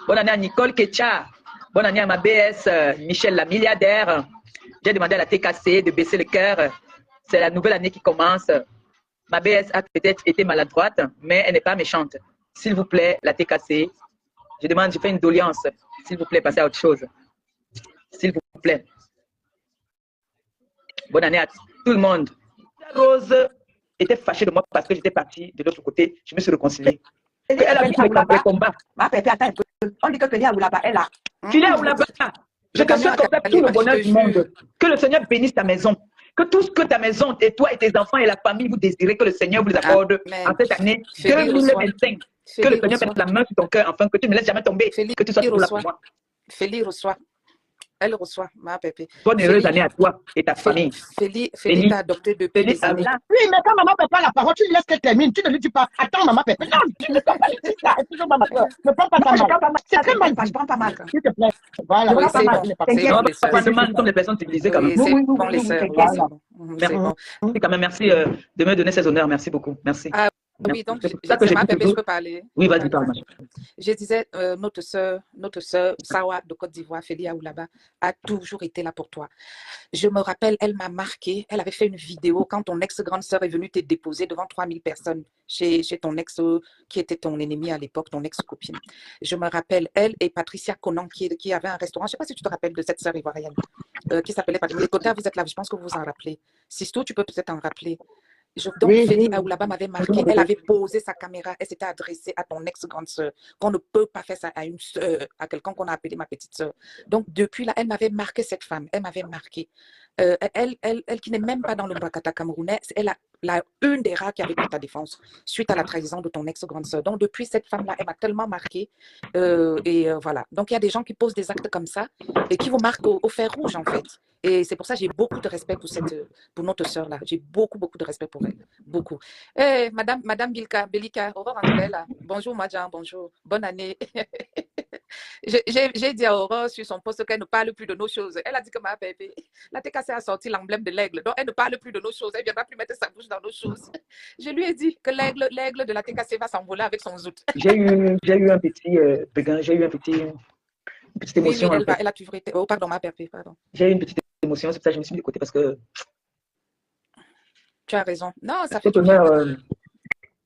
Bonne année à Nicole Ketcha. Bonne année à ma BS, Michel la milliardaire. J'ai demandé à la TKC de baisser le cœur. C'est la nouvelle année qui commence. Ma BS a peut-être été maladroite, mais elle n'est pas méchante. S'il vous plaît, la TKC, je fais une doléance. S'il vous plaît, passez à autre chose. S'il vous plaît. Bonne année à tout le monde. Rose était fâchée de moi parce que j'étais partie de l'autre côté. Je me suis réconciliée. Elle a vu les combats. Ma pépé, attends un peu. On dit que Feli Aoulaba est là. Feli Aoulaba, je te souhaite comme ça tout le bonheur du monde. Que le Seigneur bénisse ta maison. Que tout ce que ta maison et toi et tes enfants et la famille vous désirez, que le Seigneur vous les accorde en cette année 2025. Que le Seigneur mette la main sur ton cœur, enfin, que tu ne me laisses jamais tomber. Que tu sois toujours là pour moi. Feli reçoit. Elle reçoit, ma pépé. Bonne heureuse année à toi et ta famille. Feli t'a adopté depuis des années. Oui, mais quand maman pépé a la parole, tu lui laisses qu'elle termine. Tu ne lui dis pas, attends maman pépé. Non, tu ne peux pas lui dire ça. C'est toujours maman pépé. Ne prends pas ça mal. C'est très mal. Je prends pas mal. S'il te plaît. Voilà, oui, c'est bon. C'est bon. Comme les personnes civilisées quand même. Oui, bon, les sœurs. Merci quand même. Merci de me donner ces honneurs. Merci beaucoup. Merci. Oui, donc, ma pépé, je peux parler. Oui, vas-y, parle. Je disais, notre sœur, Sawa de Côte d'Ivoire, Feli Aoulaba, a toujours été là pour toi. Je me rappelle, elle m'a marqué. Elle avait fait une vidéo quand ton ex-grande sœur est venue te déposer devant 3000 personnes chez ton ex, qui était ton ennemi à l'époque, ton ex-copine. Je me rappelle, elle et Patricia Conan, qui avait un restaurant. Je ne sais pas si tu te rappelles de cette sœur ivoirienne, qui s'appelait Patricia. Écoutez, vous êtes là, je pense que vous vous en rappelez. Sisto, tu peux peut-être en rappeler. Donc, Feli Aoulaba m'avait marqué, elle avait posé sa caméra, elle s'était adressée à ton ex-grande sœur, qu'on ne peut pas faire ça à une sœur, à quelqu'un qu'on a appelé ma petite sœur. Donc, depuis là, elle m'avait marqué cette femme, elle m'avait marqué. Elle qui n'est même pas dans le Mbakata camerounais, elle a une des rares qui avait pris ta défense suite à la trahison de ton ex-grande sœur. Donc, depuis cette femme-là, elle m'a tellement marqué. Voilà. Donc, il y a des gens qui posent des actes comme ça et qui vous marquent au fer rouge, en fait. Et c'est pour ça que j'ai beaucoup de respect pour notre sœur-là. J'ai beaucoup de respect pour elle. Beaucoup. Hey, Madame Belika, Aurore Angela. Bonjour, Madjan, bonjour. Bonne année. J'ai dit à Aurore sur son poste qu'elle ne parle plus de nos choses. Elle a dit que ma pépé, la TKC a sorti l'emblème de l'aigle. Donc, elle ne parle plus de nos choses. Elle ne viendra plus mettre sa bouche dans nos choses. Je lui ai dit que l'aigle de la TKC va s'envoler avec son zout. J'ai eu un petit béguin, j'ai eu une petite émotion. Oui, elle a toujours été. Oh, pardon, ma pépé, pardon. J'ai eu une petite émotion, c'est pour ça que je me suis mis de côté parce que. Tu as raison. Non, ça fait tout honneur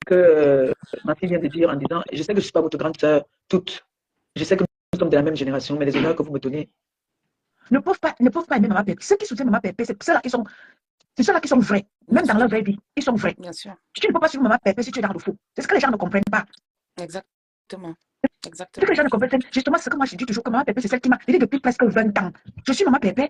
que ma fille vient de dire en disant, je sais que je ne suis pas votre grande sœur, toutes. Je sais que nous sommes de la même génération, mais les honneurs que vous me donnez. Ne peuvent pas aimer Maman Pépé. Ceux qui soutiennent Maman Pépé, c'est ceux-là qui sont vrais. Même dans leur vraie vie, ils sont vrais. Bien sûr. Tu ne peux pas suivre Maman Pépé si tu es dans le faux. C'est ce que les gens ne comprennent pas. Exactement. Ce que les gens ne comprennent pas. Justement, c'est ce que moi je dis toujours que Maman Pépé, c'est celle qui m'a dit depuis presque 20 ans. Je suis Maman Pépé.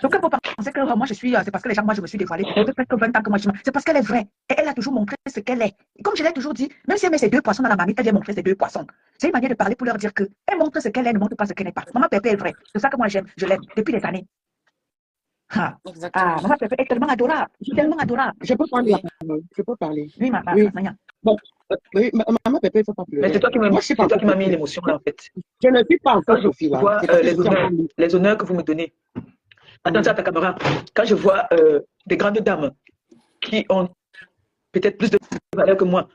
Donc, il ne faut pas penser que moi je suis, c'est parce que les gens, moi je me suis dévoilée. Ça fait presque 20 ans que moi je suis. C'est parce qu'elle est vraie. Et elle a toujours montré ce qu'elle est. Et comme je l'ai toujours dit, même si elle met ses 2 poissons dans la marmite, elle vient montrer ses 2 poissons. C'est une manière de parler pour leur dire qu'elle montre ce qu'elle est, ne montre pas ce qu'elle n'est pas. Maman Pépé est vraie. C'est ça que moi j'aime, je l'aime depuis des années. Maman Pépé est tellement adorable. Tellement adorable. Je peux prendre la parole. Je peux parler. Oui, Bon, oui, Maman Pépé, il ne faut pas pleurer. Mais c'est toi qui m'as mis l'émotion là en fait. Je ne suis pas encore Sophie là. Les honneurs que vous me donnez. Attention à ta caméra. Quand je vois des grandes dames qui ont peut-être plus de valeur que moi.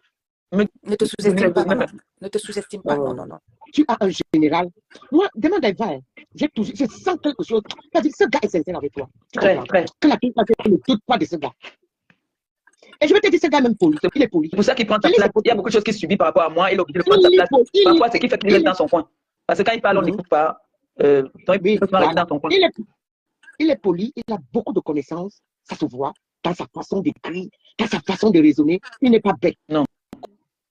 Ne te sous-estime pas, maman. Ne te sous-estime pas. Non. Tu as un général. Moi, demande à Eva. Je sens quelque chose. C'est-à-dire, ce gars est sincère avec toi. Très. Que la fille ne doute pas de ce gars. Et je vais te dire, ce gars est même poli. Il est poli. C'est pour ça qu'il prend ta place. Il y a beaucoup de choses qu'il subit par rapport à moi. Il est obligé de prendre sa place. Parfois, c'est qu'il fait qu'il reste dans son coin. Parce que quand il parle, on n'écoute pas. Donc, il peut rester dans son coin. Il est poli, il a beaucoup de connaissances, ça se voit dans sa façon d'écrire, dans sa façon de raisonner. Il n'est pas bête. Non.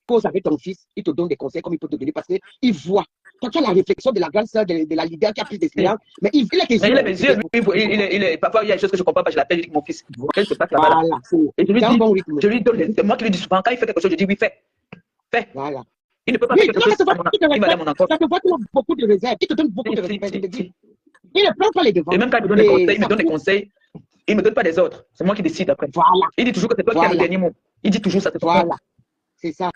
Cause avec ton fils, il te donne des conseils comme il peut te donner parce qu'il voit. Quand tu as la réflexion de la grande sœur, de la leader qui a plus d'expérience, mais il a tes yeux. Il a mes yeux. Parfois, il y a des choses que je ne comprends pas. Je l'appelle, je dis que mon fils. Qu'est-ce qui se passe là-bas? Et je lui donne. C'est moi qui lui dis souvent. Quand il fait quelque chose, je dis oui, fais. Voilà. Il ne peut pas faire quelque chose. Il va dans mon accord. Ça te voit, tu as beaucoup de réserve. Il te donne beaucoup de réserve. Il ne prend pas les devants. Et même quand il me donne des conseils, il me donne des conseils. Il ne me donne pas des autres. C'est moi qui décide après. Voilà. Il dit toujours que c'est toi qui as le dernier mot. Il dit toujours ça. Voilà. C'est ça.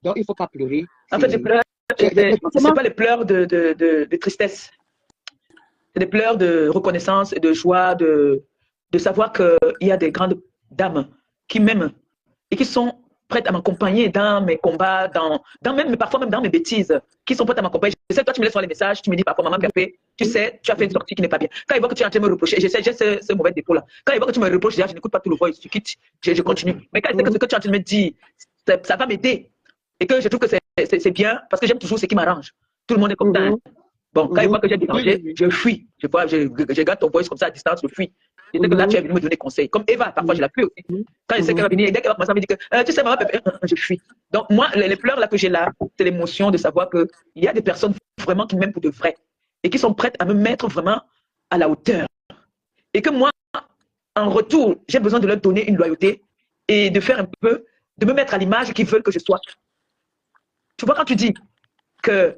Donc, il ne faut pas pleurer. En fait, je pleure. Ce n'est pas les pleurs de tristesse. C'est des pleurs de reconnaissance et de joie, de savoir qu'il y a des grandes dames qui m'aiment et qui sont prêtes à m'accompagner dans mes combats, parfois même dans mes bêtises, qui sont prêtes à m'accompagner. Je sais que toi, tu me laisses voir les messages, tu me dis parfois, maman Pépé, tu sais, tu as fait une sortie qui n'est pas bien. Quand il voit que tu es en train de me reprocher, j'ai ce mauvais défaut-là. Quand il voit que tu me reproches, je n'écoute pas tout le voice, tu quittes, je continue. Mais quand il sait que ce que tu es en train de me dire, ça va m'aider. Et que je trouve que c'est bien, parce que j'aime toujours ce qui m'arrange. Tout le monde est comme ça. Hein. Bon, quand il voit que j'ai dérangé, je fuis. Je garde ton voice comme ça à distance, je fuis. Et que là, tu es venu me donner conseil. Comme Eva, parfois, je la fuis aussi. Quand je sais qu'elle va venir, et dès qu'elle va commencer à me dire que, tu sais, maman, je fuis. Donc, moi, les pleurs là que j'ai là, c'est l'émotion de savoir qu'il y a des personnes vraiment qui m'aiment pour de vrai et qui sont prêtes à me mettre vraiment à la hauteur. Et que moi, en retour, j'ai besoin de leur donner une loyauté et de faire un peu, de me mettre à l'image qu'ils veulent que je sois. Tu vois, quand tu dis que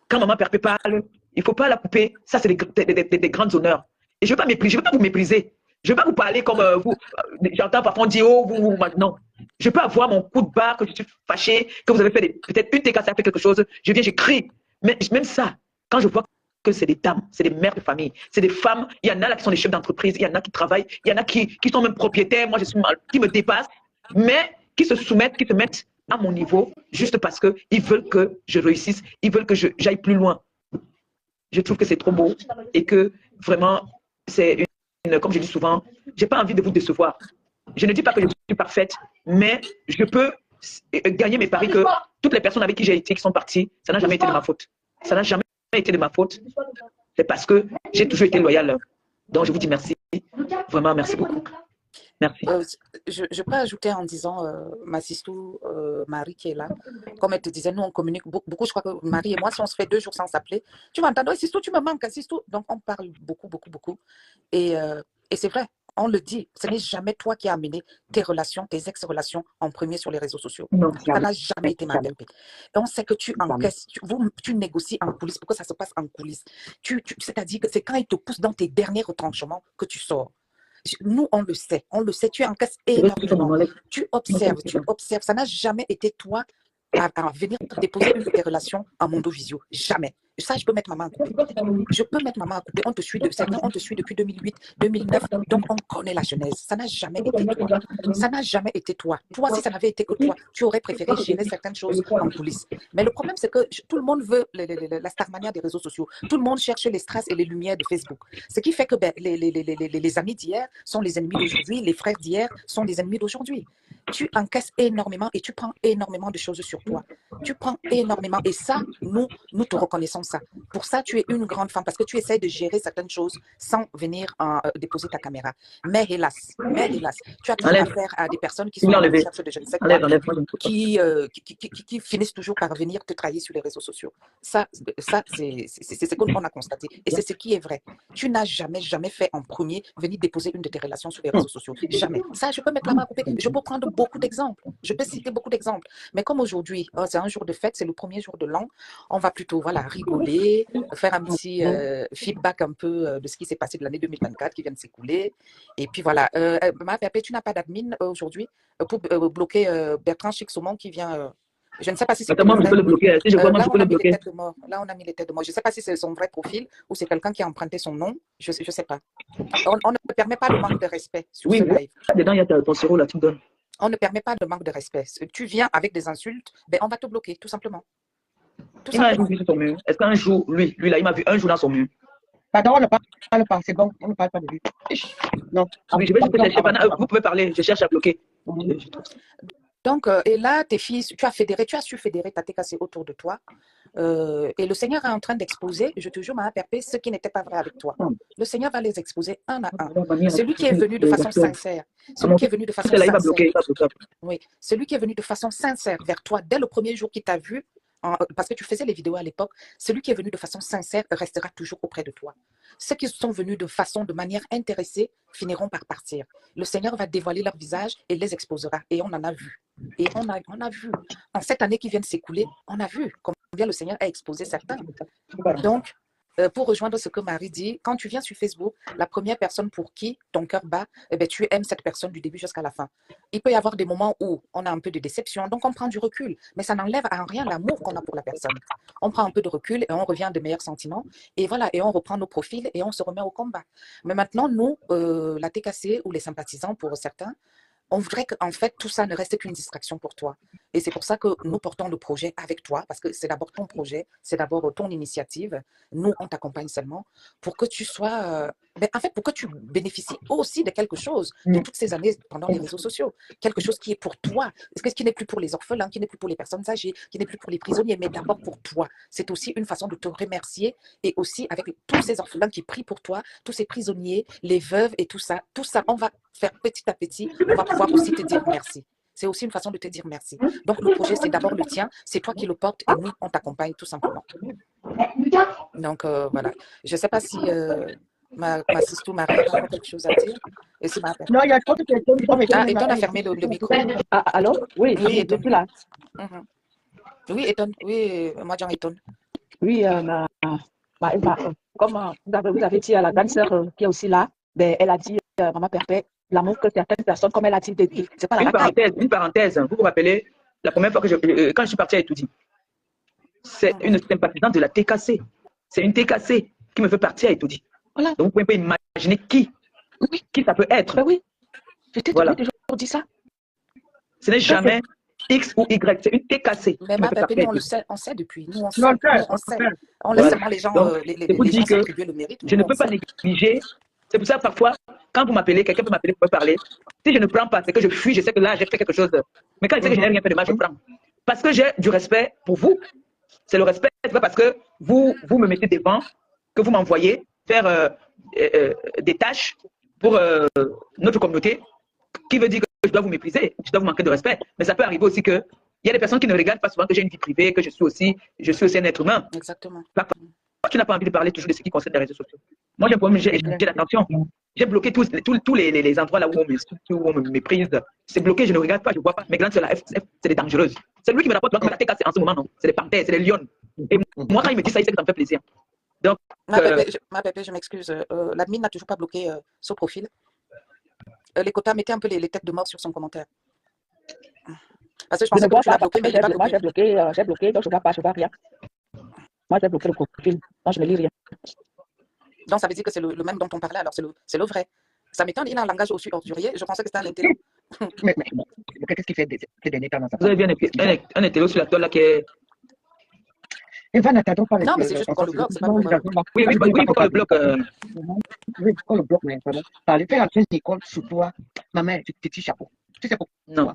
quand maman Pépé parle, il ne faut pas la couper, ça, c'est des grands honneurs. Et je ne veux pas mépriser, je ne veux pas vous mépriser. Je ne vais pas vous parler comme vous. J'entends parfois on dit, oh, vous, non. Je peux avoir mon coup de barre, que je suis fâché, que vous avez fait peut-être une TKC a fait quelque chose. Je viens, j'écris. Mais même ça, quand je vois que c'est des dames, c'est des mères de famille, c'est des femmes, il y en a là qui sont des chefs d'entreprise, il y en a qui travaillent, il y en a qui sont même propriétaires, moi je suis mal, qui me dépassent, mais qui se soumettent, qui se mettent à mon niveau, juste parce qu'ils veulent que je réussisse, ils veulent que j'aille plus loin. Je trouve que c'est trop beau et que vraiment, c'est comme je dis souvent, je n'ai pas envie de vous décevoir. Je ne dis pas que je suis parfaite, mais je peux gagner mes paris que toutes les personnes avec qui j'ai été, qui sont parties, ça n'a jamais été de ma faute. Ça n'a jamais été de ma faute. C'est parce que j'ai toujours été loyale. Donc, je vous dis merci. Vraiment, merci beaucoup. Merci. Je peux ajouter en disant, ma sistou Marie qui est là, comme elle te disait, nous on communique beaucoup. Je crois que Marie et moi, si on se fait 2 jours sans s'appeler, tu vas entendre, sistou, tu me manques, sistou. Donc on parle beaucoup. Et c'est vrai, on le dit, ce n'est jamais toi qui as amené tes relations, tes ex-relations en premier sur les réseaux sociaux. Non, Ça n'a jamais été ma Pépé. Et on sait que tu encaisses, tu négocies en coulisses, pourquoi ça se passe en coulisses. C'est-à-dire que c'est quand ils te poussent dans tes derniers retranchements que tu sors. Nous, on le sait, tu encaisses énormément. Tu observes. Ça n'a jamais été toi à venir te déposer une de tes relations en mondo visio. Jamais. Ça, je peux mettre maman à couper. Je peux mettre maman à couper. Certains, on te suit depuis 2008, 2009. Donc, on connaît la genèse. Ça n'a jamais été toi. Ça n'a jamais été toi. Toi, si ça n'avait été que toi, tu aurais préféré gérer certaines choses en coulisses. Mais le problème, c'est que tout le monde veut la starmania des réseaux sociaux. Tout le monde cherche les strass et les lumières de Facebook. Ce qui fait que les amis d'hier sont les ennemis d'aujourd'hui. Les frères d'hier sont les ennemis d'aujourd'hui. Tu encaisses énormément et tu prends énormément de choses sur toi. Tu prends énormément. Et ça, nous te reconnaissons ça. Pour ça, tu es une grande femme parce que tu essaies de gérer certaines choses sans venir déposer ta caméra. Mais hélas, tu as toujours affaire à des personnes qui sont en recherche de je ne sais quoi, qui finissent toujours par venir te trahir sur les réseaux sociaux. Ça c'est ce qu'on a constaté. Et c'est ce qui est vrai. Tu n'as jamais fait en premier venir déposer une de tes relations sur les réseaux sociaux. Jamais. Ça, je peux mettre la main à couper. Je peux prendre beaucoup d'exemples. Je peux citer beaucoup d'exemples. Mais comme aujourd'hui, c'est un jour de fête, c'est le premier jour de l'an, on va plutôt rigoler, faire un petit feedback un peu de ce qui s'est passé de l'année 2024 qui vient de s'écouler. Et puis voilà. Ma Pépé, tu n'as pas d'admin aujourd'hui pour bloquer Bertrand Chic-Saumon qui vient... je ne sais pas si c'est... Moi, je peux le bloquer. Si je vois, moi, je peux le bloquer. Là, on a mis les têtes de mort. Je ne sais pas si c'est son vrai profil ou c'est quelqu'un qui a emprunté son nom. Je ne sais pas. On ne permet pas le manque de respect sur ce live. Dedans, il y a ton sirop, là, tu me donnes. On ne permet pas de manque de respect. Tu viens avec des insultes, on va te bloquer, tout simplement. Il m'a vu sur son mur. Est-ce qu'un jour, lui là, il m'a vu un jour dans son mur? Pardon, on ne parle pas. C'est bon, on ne parle pas de lui. Non. Oui, je vais juste chercher. Vous pouvez parler. Je cherche à bloquer. Donc, et là, tes filles, tu as su fédérer ta TKC autour de toi. Et le Seigneur est en train d'exposer, je te jure, ma Pépé, ce qui n'était pas vrai avec toi. Le Seigneur va les exposer un à un. Celui qui est venu de façon sincère. Celui qui est venu de façon sincère. Oui, celui qui est venu de façon sincère vers toi dès le premier jour qu'il t'a vu, parce que tu faisais les vidéos à l'époque, celui qui est venu de façon sincère restera toujours auprès de toi. Ceux qui sont venus de manière intéressée finiront par partir. Le Seigneur va dévoiler leur visage et les exposera. Et on en a vu. Et on a vu. En cette année qui vient de s'écouler, on a vu combien le Seigneur a exposé certains. Donc, pour rejoindre ce que Marie dit, quand tu viens sur Facebook, la première personne pour qui ton cœur bat, tu aimes cette personne du début jusqu'à la fin. Il peut y avoir des moments où on a un peu de déception, donc on prend du recul, mais ça n'enlève en rien l'amour qu'on a pour la personne. On prend un peu de recul et on revient à de meilleurs sentiments, et voilà, et on reprend nos profils et on se remet au combat. Mais maintenant, nous, la TKC ou les sympathisants pour certains, on voudrait qu'en fait, tout ça ne reste qu'une distraction pour toi. Et c'est pour ça que nous portons le projet avec toi, parce que c'est d'abord ton projet, c'est d'abord ton initiative. Nous, on t'accompagne seulement pour que tu sois, en fait, pour que tu bénéficies aussi de quelque chose de toutes ces années pendant les réseaux sociaux. Quelque chose qui est pour toi, qui n'est plus pour les orphelins, qui n'est plus pour les personnes âgées, qui n'est plus pour les prisonniers, mais d'abord pour toi. C'est aussi une façon de te remercier et aussi avec tous ces orphelins qui prient pour toi, tous ces prisonniers, les veuves et tout ça, on va faire petit à petit, on va pouvoir aussi te dire merci. C'est aussi une façon de te dire merci. Donc, le projet, c'est d'abord le tien, c'est toi qui le portes et nous, on t'accompagne tout simplement. Donc, voilà. Je ne sais pas si ma sister Marie a encore quelque chose à dire. Et si ma... Non, il y a trop de questions. Ah, Eton a fermé le micro. Ah, alors? Oui, Oui, je Eton. suis là. Oui, Eton. Oui, moi, Jean Eton. Oui, comme vous avez dit à la grande sœur qui est aussi là, ben, elle a dit, Maman Perpète, l'amour que certaines personnes, comme elle a dit, c'est pas la bataille. Une parenthèse, vous vous rappelez, la première fois que quand je suis partie à Etoudi, c'est une sympathisante de la TKC. C'est une TKC qui me fait partir à Etoudi. Voilà. Donc, vous pouvez pas imaginer qui ça peut être. Ben oui, je t'ai toujours dit ça. Ce n'est jamais X ou Y, c'est une TKC. Mais ma pépé, nous, on sait depuis. Nous, on sait. On laisse seulement les gens, les gens s'attribuer le mérite. Je ne peux pas négliger. C'est pour ça, parfois, quand vous m'appelez, quelqu'un peut m'appeler pour me parler. Si je ne prends pas, c'est que je fuis, je sais que là, j'ai fait quelque chose. Mais quand je sais que je n'ai rien fait de mal, je prends. Parce que j'ai du respect pour vous. C'est le respect, c'est pas parce que vous me mettez devant, que vous m'envoyez faire des tâches pour notre communauté, qui veut dire que je dois vous mépriser, je dois vous manquer de respect. Mais ça peut arriver aussi que il y a des personnes qui ne regardent pas souvent que j'ai une vie privée, que je suis aussi un être humain. Exactement. Parfois, tu n'as pas envie de parler toujours de ce qui concerne les réseaux sociaux. Moi, j'ai un problème, j'ai l'attention. J'ai bloqué tous les endroits là où on me méprise. C'est bloqué, je ne regarde pas, je ne vois pas. Mes glandes sur la F, c'est des dangereuses. C'est lui qui me rapporte la TKC en ce moment, non? C'est les panthères, c'est les lions. Et moi, quand il me dit ça, il sait que ça me fait plaisir. Donc, ma pépé, je m'excuse. L'admin n'a toujours pas bloqué son profil. Les quotas, mettez un peu les têtes de mort sur son commentaire. Parce que je pensais que tu l'as bloqué, mais il n'est pas bloqué. Moi, j'ai bloqué, donc je ne vois rien. Moi, j'ai bloqué le profil, donc je ne lis rien. Donc, ça veut dire que c'est le même dont on parlait, alors c'est le vrai. Ça m'étonne, il a un langage aussi ordurier. Je pensais que c'était un intello. Mais qu'est-ce qu'il fait ces derniers temps dans sa vous avez bien un intello sur la toile là qui est... Eva, n'attendons pas. Non, mais c'est juste pour le blog, c'est pas pour... Oui, pourquoi le blog Oui, pourquoi le blog, mais vraiment. Parler, faire entrer Nicole sur toi, ma mère, petit chapeau. Tu sais pourquoi? Non.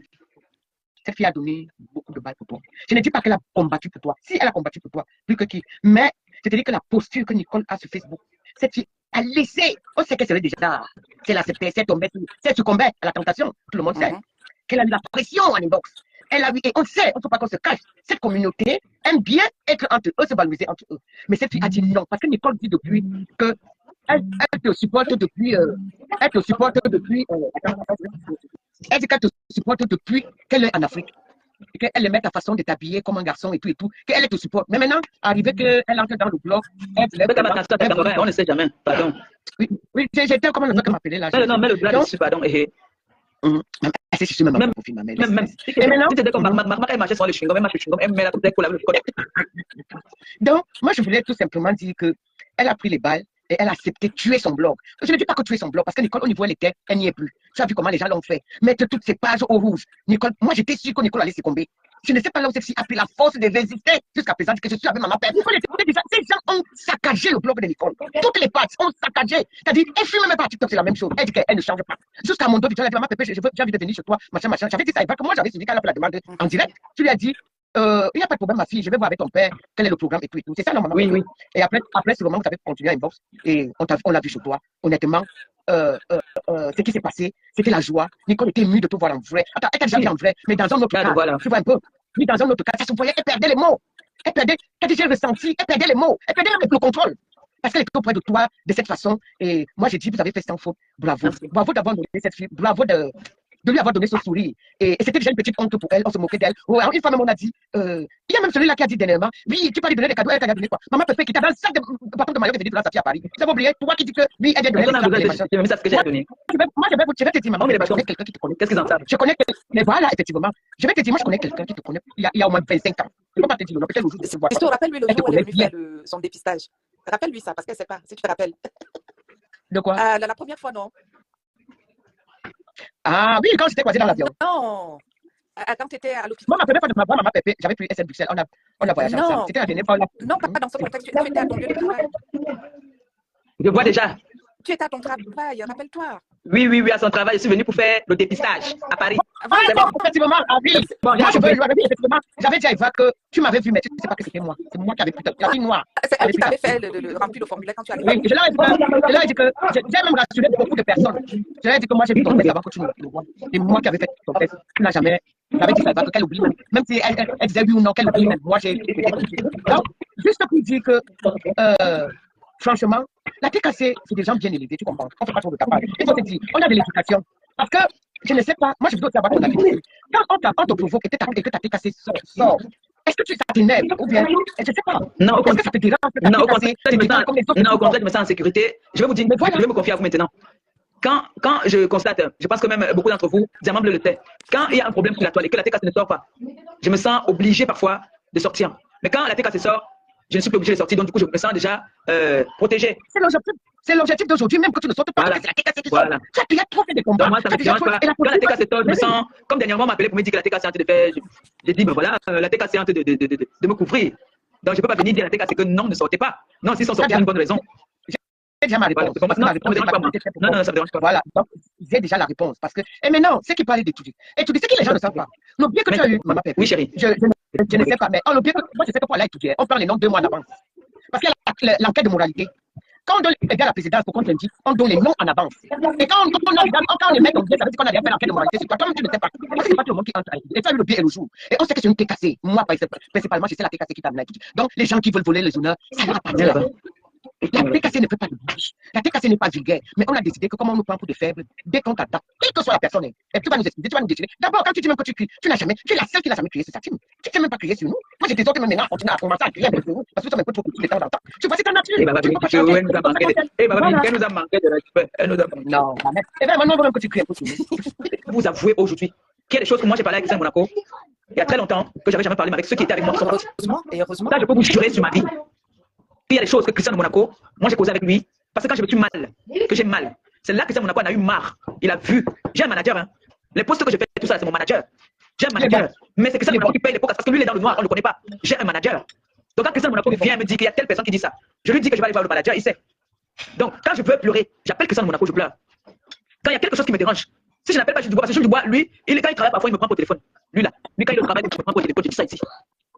Cette fille a donné beaucoup de balles pour toi. Je ne dis pas qu'elle a combattu pour toi. Si elle a combattu pour toi, plus que qui. Mais c'est-à-dire que la posture que Nicole a sur Facebook, cette fille a laissé. On sait qu'elle serait déjà. Si elle acceptait, si elle succombait à la tentation, tout le monde sait. Qu'elle a eu la pression en inbox. Elle a eu, et on sait, on ne faut pas qu'on se cache. Cette communauté aime bien être entre eux, se valoriser entre eux. Mais cette fille a dit non, parce que Nicole dit depuis que elle te supporte depuis. Elle te supporte depuis. Elle dit qu'elle te supporte depuis qu'elle est en Afrique. Et qu'elle aimait ta façon de t'habiller comme un garçon et tout. Qu'elle te supporte. Mais maintenant, arrivé qu'elle entre dans le blog, on ne sait jamais, pardon. Oui, j'étais comme le fait m'appeler là. Non, mais le blog dessus, pardon. C'est sur même profil, ma mère. Et maintenant, donc, moi, je voulais tout simplement dire qu'elle a pris les balles et elle a accepté de tuer son blog. Je ne dis pas que tuer son blog, parce que Nicole, au niveau elle était, elle n'y est plus. Tu as vu comment les gens l'ont fait. Mettre toutes ces pages au rouge. Nicole, moi, j'étais sûr que Nicole allait succomber. Je ne sais pas là où cette fille a pris la force de résister jusqu'à présent que je suis avec maman père. Ces gens ont saccagé le blog de Nicole. Toutes les pages ont saccagé. C'est-à-dire, elle fume même pas TikTok, c'est la même chose. Elle dit qu'elle ne change pas. Jusqu'à mon dos, elle a dit, maman pépé, j'ai envie de venir chez toi, machin. J'avais dit ça, et pas que moi, j'avais suivi qu'elle a fait la demande en direct. Tu lui as dit, il n'y a pas de problème, ma fille, je vais voir avec ton père quel est le programme et tout. C'est ça, non, maman? Oui. Et après, c'est le moment où tu avais continué à inbox et on l'a vu chez toi. Honnêtement, ce qui s'est passé, c'était la joie. Nicole était émue de te voir en vrai. Attends, elle t'a déjà vu en vrai, mais dans un autre cas, tu vois un peu. Oui, dans un autre cas, ça se voyait, elle perdait les mots. Elle perdait, quand j'ai ressenti, elle perdait les mots. Elle perdait le contrôle. Parce qu'elle était auprès de toi de cette façon. Et moi, j'ai dit, vous avez fait sans faute. Bravo. Bravo d'avoir donné cette fille. Bravo de lui avoir donné ce sourire. Et c'était déjà une petite honte pour elle, on se moquait d'elle. Une fois même, on a dit, il y a même celui-là qui a dit dernièrement, oui, tu peux lui donner des cadeaux, elle t'a donné quoi? Maman Pépé qui t'a dans le sac de bâton de maillot qui est venu de sa fille à Paris. Vous avez oublié, toi qui dis que oui, elle vient donner des cadeaux. C'est même ça ce que j'ai donné. Moi, je vais te dire, maman, je connais quelqu'un qui te connaît. Qu'est-ce qu'ils en savent? Je connais quelqu'un, mais voilà, effectivement. Je vais te dire, moi, je connais quelqu'un qui te connaît. Il y a au moins 25 ans. Je ne peux pas te dire, peut-être le jour de ce voix. Rappelle-lui le jour où elle est venue faire son dépistage. Rappelle-lui ça, parce qu'elle ne sait pas, si tu te rappelles. De quoi? La première fois, non. Ah oui, quand j'étais croisé dans l'avion. Non. Quand tu étais à l'hôpital. Moi, ma première fois de ma maman Pépé, j'avais pris SN Bruxelles. On a voyagé ensemble. C'était la dernière fois. Non, pas dans ce contexte. Tu étais à ton lieu de travail. Je vois déjà. Tu étais à ton travail, rappelle-toi. Oui, à son travail. Je suis venu pour faire le dépistage à Paris. Ah, c'est bon, effectivement. Ah oui. Bon, Moi, je veux lui dire, effectivement. J'avais dit à Eva que tu m'avais vu, mais tu ne sais pas que c'était moi. C'est moi qui avais pris la fille noire. C'est elle qui t'avait fait remplir le formulaire quand tu allais. Oui, je leur ai dit que j'ai même rassuré beaucoup de personnes. Je leur ai dit que moi, j'ai vu ton test avant que tu le vois. C'est moi qui avais fait ton test. Tu n'as jamais. J'avais dit à Eva qu'elle oublie, même si elle disait oui ou non, qu'elle oublie, même. Moi, j'ai. Donc, juste pour dire que. Franchement, la TKC, c'est des gens bien élevés, tu comprends? On fait pas trop de ta part. Il faut te dire, on a de l'éducation. Parce que, je ne sais pas, moi je veux aussi avoir ton avis. Quand on te provoque et que ta TKC sort, est-ce que ça t'énerve ou bien, je ne sais pas. Non, au contraire, ça te dérange que non, au contraire, je me sens en sécurité. Je vais vous dire, je vais me confier à vous maintenant. Quand je constate, je pense que même beaucoup d'entre vous, Diamant Bleu le tait, quand il y a un problème sur la toile et que la TKC ne sort pas, je me sens obligé parfois de sortir. Mais quand la TKC sort, je ne suis plus obligé de sortir, donc du coup, je me sens déjà protégé. C'est l'objectif d'aujourd'hui, même que tu ne sortes pas, voilà. C'est la TKC qui sort. Tu as trop fait des combats. Donc moi, ça me dérange pas. Quand la TKC sort, je me sens, comme dernièrement, on m'appelait pour me dire que la TKC est en train de faire, j'ai dit, ben voilà, la TKC est en train de me couvrir. Donc je ne peux pas venir dire à la TKC que non, ne sortez pas. Non, s'ils sont sortis, c'est une bonne raison. J'ai déjà ma réponse. Voilà. Non, ça me dérange pas. Voilà, donc j'ai déjà la réponse. Parce que, et maintenant, c'est qui parlait d'étudier. Étudier, c'est qui les gens ne savent pas. N'oubliez que tu as eu, maman Pépé. Oui, chérie. Je ne sais pas, mais on oublie que moi, je sais pas pourquoi elle a étudié. On parle les noms 2 mois d'avance. Parce qu'il y a l'enquête de moralité. Quand on donne les gars à la présidence pour qu'on t'indique, on donne les noms en avance. Et quand on les met en bien, ça veut dire qu'on a déjà fait l'enquête de moralité. C'est toi, toi-même, tu ne sais pas. Parce que c'est pas tout le monde qui entre à étudier. Et tu as eu le bien et le jour. Et on sait que c'est une TKC. Moi, principalement, c'est la TKC qui t'a amené à étudier. Donc, les gens qui veulent voler les honneurs, ça leur appartient là-bas. La TKC ne fait pas de bruit. La TKC n'est pas vulgaire. Mais on a décidé que comme on nous prend pour des faibles, dès qu'on t'attaque, quelle que soit la personne, et tu vas nous expliquer, tu vas nous décider. D'abord, quand tu dis même que tu cries, tu n'as jamais, tu es la seule qui n'a jamais crié sur sa team. Tu ne sais même pas crier sur nous. Moi, j'ai des autres même maintenant à continuer à commencer à crier avec nous, parce que ça me coûte trop de temps dans le temps. Tu vois, c'est ta nature. Elle nous a manqué de respect. Elle nous a manqué. Non, et bien maintenant, même que tu cries un peu sur nous. Vous avouez aujourd'hui qu'il y a des choses que moi j'ai parlé avec Christian Monaco il y a très longtemps, que j'avais jamais parlé, mais avec ceux qui étaient avec moi. Heureusement. Ça, je peux vous jurer sur ma vie. Il y a des choses que Christian de Monaco, moi j'ai causé avec lui, parce que quand je me suis mal, que j'ai mal, c'est là que Christian Monaco en a eu marre. Il a vu. J'ai un manager. Hein. Les postes que je fais, tout ça, c'est mon manager. J'ai un manager. Mais c'est Christian de Monaco qui paye les postes parce que lui, il est dans le noir, on ne le connaît pas. J'ai un manager. Donc quand Christian de Monaco vient me dire qu'il y a telle personne qui dit ça, je lui dis que je vais aller voir le manager, il sait. Donc quand je veux pleurer, j'appelle Christian de Monaco, je pleure. Quand il y a quelque chose qui me dérange, si je n'appelle pas Jules Dubois, parce que Jules Dubois, lui, quand il travaille parfois, il me prend au téléphone. Lui là, lui quand il travaille, il me prend au téléphone, je dis ça ici.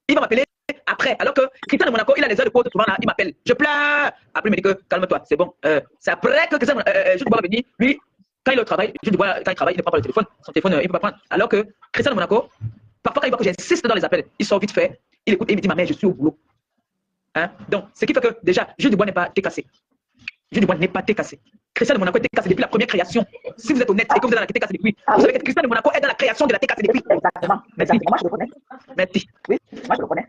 Il va m'appeler après, alors que Christian de Monaco, il a les heures de pause, souvent là, il m'appelle. Je pleure. Après, il me dit que calme-toi, c'est bon. C'est après que Christian Jules Dubois va venir. Lui, quand il est au travail, Jules Dubois, quand il travaille, il ne prend pas le téléphone. Son téléphone, il ne peut pas prendre. Alors que Christian de Monaco, parfois, quand il voit que j'insiste dans les appels, il sort vite fait, il écoute et il me dit, ma mère, je suis au boulot. Hein? Donc, ce qui fait que déjà, Jules Dubois n'est pas TKC. Jules Dubois n'est pas TKC. Christian de Monaco est TKC depuis la première création. Si vous êtes honnête et que vous êtes dans la TKC depuis, vous savez que Christian de Monaco est dans la création de la TKC depuis. Exactement. Merci. Moi, je le connais. Merci. Oui, moi, je le connais.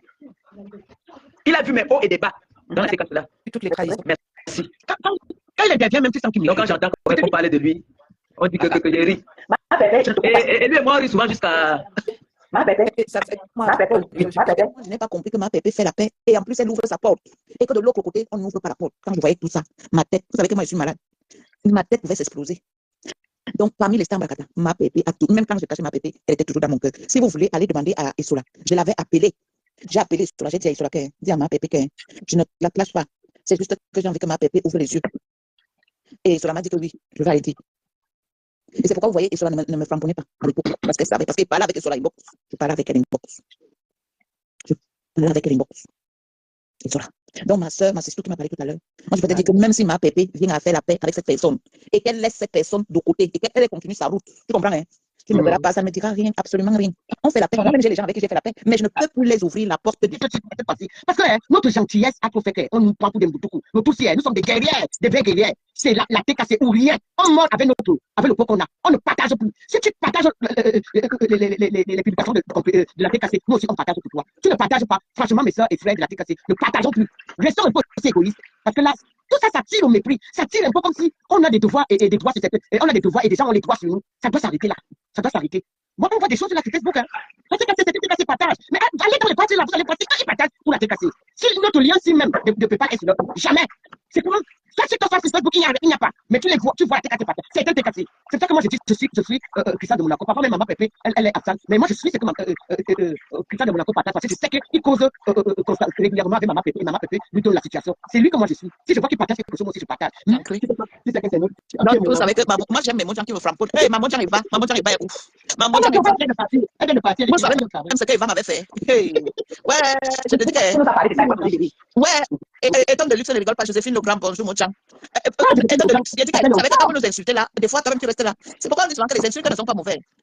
Il a vu mes hauts et des bas dans la séquence-là. Toutes les trahisons. Merci. Quand il est derrière, même tu sens qu'il Donc quand j'entends qu'on parler de lui, on dit que j'ai ri. Et lui et moi, on rit souvent jusqu'à... Ma bébé, je n'ai pas compris que ma bébé fait la paix et en plus elle ouvre sa porte. Et que de l'autre côté, on n'ouvre pas la porte. Quand je voyais tout ça, ma tête, vous savez que moi je suis malade, ma tête pouvait s'exploser. Donc parmi les stars, ma bébé, même quand je cachais ma bébé, elle était toujours dans mon cœur. Si vous voulez aller demander à Isola, je l'avais appelée. J'ai appelé Isola, j'ai dit à Isola, dis à ma bébé que je ne la place pas. C'est juste que j'ai envie que ma bébé ouvre les yeux. Et Isola m'a dit que oui, je vais aller dire. Et c'est pourquoi vous voyez, Isola ne me frapponnait pas à l'époque. Parce qu'elle savait, parce qu'il parlait avec Isola inbox. Je parlais avec elle inbox. Je parlais avec elle inbox. Isola. Donc ma soeur qui m'a parlé tout à l'heure, moi je peux te dire que même si ma pépé vient à faire la paix avec cette personne et qu'elle laisse cette personne de côté et qu'elle continue sa route, tu comprends, hein? Tu ne verras pas, ça ne me dira rien, absolument rien. On fait la paix, moi-même j'ai les gens avec qui j'ai fait la paix, mais je ne peux plus les ouvrir la porte de cette partie. Parce que notre gentillesse a trop fait qu'on nous prend pour des moutoukou. Nous tous, nous sommes des guerrières, des vrais guerrières. C'est la TKC ou rien. On mord avec le pot qu'on a. On ne partage plus. Si tu partages les publications de la TKC, nous aussi on partage pour toi. Tu ne partages pas. Franchement, mes soeurs et frères de la TKC, ne partageons plus. Restons un peu aussi égoïstes. Parce que là, tout ça, ça tire au mépris. Ça tire un peu comme si on a des devoirs et des droits sur cette... On a des devoirs et des gens ont les droits sur nous. Ça doit s'arrêter là. Ça doit s'arrêter. Moi, on voit des choses sur la Facebook. Hein. La TKC, c'est TKC partage. Mais allez dans les parties là, vous allez voir, c'est quand ils partagent pour la TKC. Si notre lien, si même, ne peut pas être là, jamais. C'est quoi? Ça, c'est ton Facebook, il n'y a pas. Mais tu les vois, tu vois la TKT partout. C'est un TKT. C'est ça que moi je dis, je suis Christian de Monaco. Parfois même maman Pépé, elle est absente. Mais moi je suis ce que Christian de Monaco partage parce que je sais qu'il cause régulièrement avec maman Pépé. Et maman Pépé lui donne la situation. C'est lui que moi je suis. Si je vois qu'il partage quelque chose, moi aussi je partage. Oui. Si c'est que c'est notre. Donc, vous savez que moi j'aime mes mondiaux qui me frappent. Hey, maman Eva, est ouf. Maman Elle Eva. vient de partir. Elle vient de partir. Vous savez même ce qu'Eva m'avait fait. Hey. Ouais, je te dis que. Tu nous as parlé de ça, bébé. Ouais. Et Tom de luxe ne rigole pas, Joséphine Le Grand, bonjour mon Jean. Et Tom de luxe, il a dit que, vous savez que quand vous nous insultez là, des fois quand même tu restes là. C'est pourquoi on dit souvent que les insultes ne sont pas mauvaises.